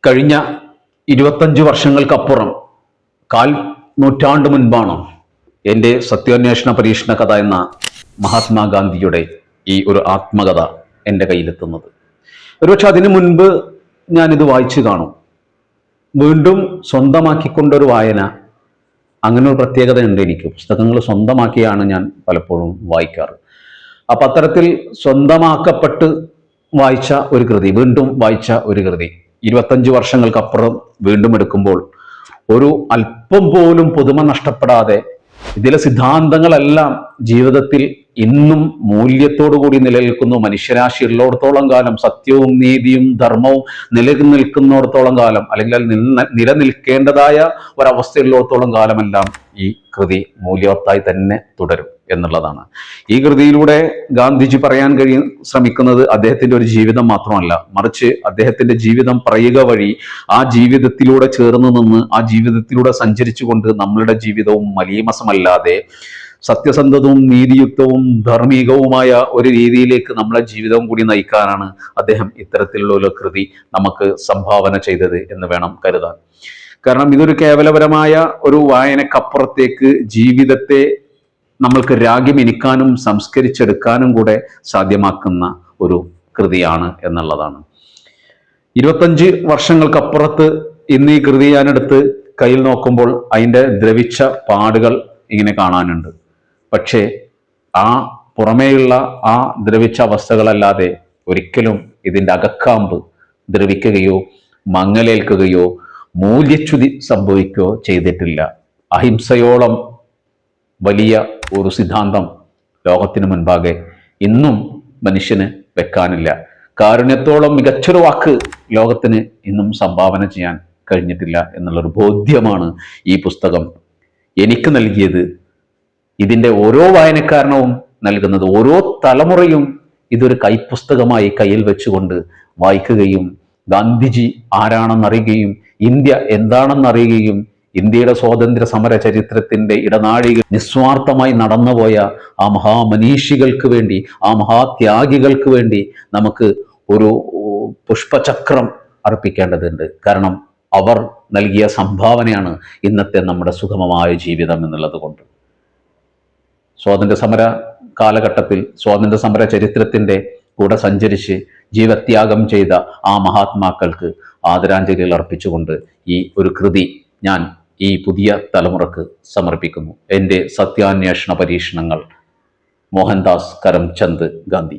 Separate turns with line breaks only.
കഴിഞ്ഞ 25 വർഷങ്ങൾക്കപ്പുറം, കാൽ നൂറ്റാണ്ട് മുൻപാണ് എൻ്റെ സത്യാന്വേഷണ പരീക്ഷണ കഥ എന്ന മഹാത്മാഗാന്ധിയുടെ ഈ ഒരു ആത്മകഥ എൻ്റെ കയ്യിലെത്തുന്നത്. ഒരുപക്ഷെ അതിനു മുൻപ് ഞാനിത് വായിച്ചു കാണും. വീണ്ടും സ്വന്തമാക്കിക്കൊണ്ടൊരു വായന, അങ്ങനെ ഒരു പ്രത്യേകതയുണ്ട് എനിക്ക്. പുസ്തകങ്ങൾ സ്വന്തമാക്കിയാണ് ഞാൻ പലപ്പോഴും വായിക്കാറ്. അപ്പം അത്തരത്തിൽ സ്വന്തമാക്കപ്പെട്ട് വായിച്ച ഒരു കൃതി, വീണ്ടും വായിച്ച ഒരു കൃതി 25 വർഷങ്ങൾക്കപ്പുറം വീണ്ടും എടുക്കുമ്പോൾ ഒരു അല്പം പോലും പുതുമ നഷ്ടപ്പെടാതെ ഇതിലെ സിദ്ധാന്തങ്ങളെല്ലാം ജീവിതത്തിൽ ഇന്നും മൂല്യത്തോടു കൂടി നിലനിൽക്കുന്നു. മനുഷ്യരാശി ഉള്ളിടത്തോളം കാലം, സത്യവും നീതിയും ധർമ്മവും നിലനിൽക്കുന്നിടത്തോളം കാലം, അല്ലെങ്കിൽ നിലനിൽക്കേണ്ടതായ ഒരവസ്ഥയുള്ളിടത്തോളം കാലമെല്ലാം ഈ കൃതി മൂല്യവത്തായി തന്നെ തുടരും എന്നുള്ളതാണ്. ഈ കൃതിയിലൂടെ ഗാന്ധിജി പറയാൻ ശ്രമിക്കുന്നത് അദ്ദേഹത്തിന്റെ ഒരു ജീവിതം മാത്രമല്ല, മറിച്ച് അദ്ദേഹത്തിന്റെ ജീവിതം പറയുക വഴി ആ ജീവിതത്തിലൂടെ ചേർന്ന് നിന്ന് ആ ജീവിതത്തിലൂടെ സഞ്ചരിച്ചുകൊണ്ട് നമ്മളുടെ ജീവിതവും മലീമസമല്ലാതെ സത്യസന്ധതവും നീതിയുക്തവും ധാർമ്മികവുമായ ഒരു രീതിയിലേക്ക് നമ്മളെ ജീവിതവും കൂടി നയിക്കാനാണ് അദ്ദേഹം ഇത്തരത്തിലുള്ള ഒരു കൃതി നമുക്ക് സംഭാവന ചെയ്തത് എന്ന് വേണം കരുതാൻ. കാരണം ഇതൊരു കേവലപരമായ ഒരു വായനക്കപ്പുറത്തേക്ക് ജീവിതത്തെ നമ്മൾക്ക് രാഗിമെനിക്കാനും സംസ്കരിച്ചെടുക്കാനും കൂടെ സാധ്യമാക്കുന്ന ഒരു കൃതിയാണ് എന്നുള്ളതാണ്. 25 വർഷങ്ങൾക്കപ്പുറത്ത് ഇന്ന് ഈ കൃതി ഞാനെടുത്ത് കയ്യിൽ നോക്കുമ്പോൾ അതിൻ്റെ ദ്രവിച്ച പാടുകൾ ഇങ്ങനെ കാണാനുണ്ട്. പക്ഷേ ആ പുറമേയുള്ള ആ ദ്രവിച്ച അവസ്ഥകളല്ലാതെ ഒരിക്കലും ഇതിൻ്റെ അകക്കാമ്പ് ദ്രവിക്കുകയോ മങ്ങലേൽക്കുകയോ മൂല്യച്യുതി സംഭവിക്കുകയോ ചെയ്തിട്ടില്ല. അഹിംസയോളം വലിയ ഒരു സിദ്ധാന്തം ലോകത്തിന് മുൻപാകെ ഇന്നും മനുഷ്യന് വെക്കാനില്ല. കാരുണ്യത്തോളം മികച്ചൊരു വാക്ക് ലോകത്തിന് ഇന്നും സംഭാവന ചെയ്യാൻ കഴിഞ്ഞിട്ടില്ല എന്നുള്ളൊരു ബോധ്യമാണ് ഈ പുസ്തകം എനിക്ക് നൽകിയത്. ഇതിൻ്റെ ഓരോ വായനക്കാരനവും നൽകുന്നത്, ഓരോ തലമുറയും ഇതൊരു കൈപ്പുസ്തകമായി കയ്യിൽ വെച്ചുകൊണ്ട് വായിക്കുകയും ഗാന്ധിജി ആരാണെന്നറിയുകയും ഇന്ത്യ എന്താണെന്നറിയുകയും ഇന്ത്യയുടെ സ്വാതന്ത്ര്യ സമര ചരിത്രത്തിന്റെ ഇടനാഴികൾ നിസ്വാർത്ഥമായി നടന്നുപോയ ആ മഹാമനീഷികൾക്ക് വേണ്ടി, ആ മഹാത്യാഗികൾക്ക് വേണ്ടി നമുക്ക് ഒരു പുഷ്പചക്രം അർപ്പിക്കേണ്ടതുണ്ട്. കാരണം അവർ നൽകിയ സംഭാവനയാണ് ഇന്നത്തെ നമ്മുടെ സുഗമമായ ജീവിതം എന്നുള്ളത് കൊണ്ട്. സ്വാതന്ത്ര്യ സമര കാലഘട്ടത്തിൽ സ്വാതന്ത്ര്യ സമര ചരിത്രത്തിന്റെ കൂടെ സഞ്ചരിച്ച് ജീവത്യാഗം ചെയ്ത ആ മഹാത്മാക്കൾക്ക് ആദരാഞ്ജലികൾ അർപ്പിച്ചുകൊണ്ട് ഈ ഒരു കൃതി ഞാൻ ഈ പുതിയ തലമുറക്ക് സമർപ്പിക്കുന്നു. എൻ്റെ സത്യാന്വേഷണ പരീക്ഷണങ്ങൾ. മോഹൻദാസ് കരംചന്ദ് ഗാന്ധി.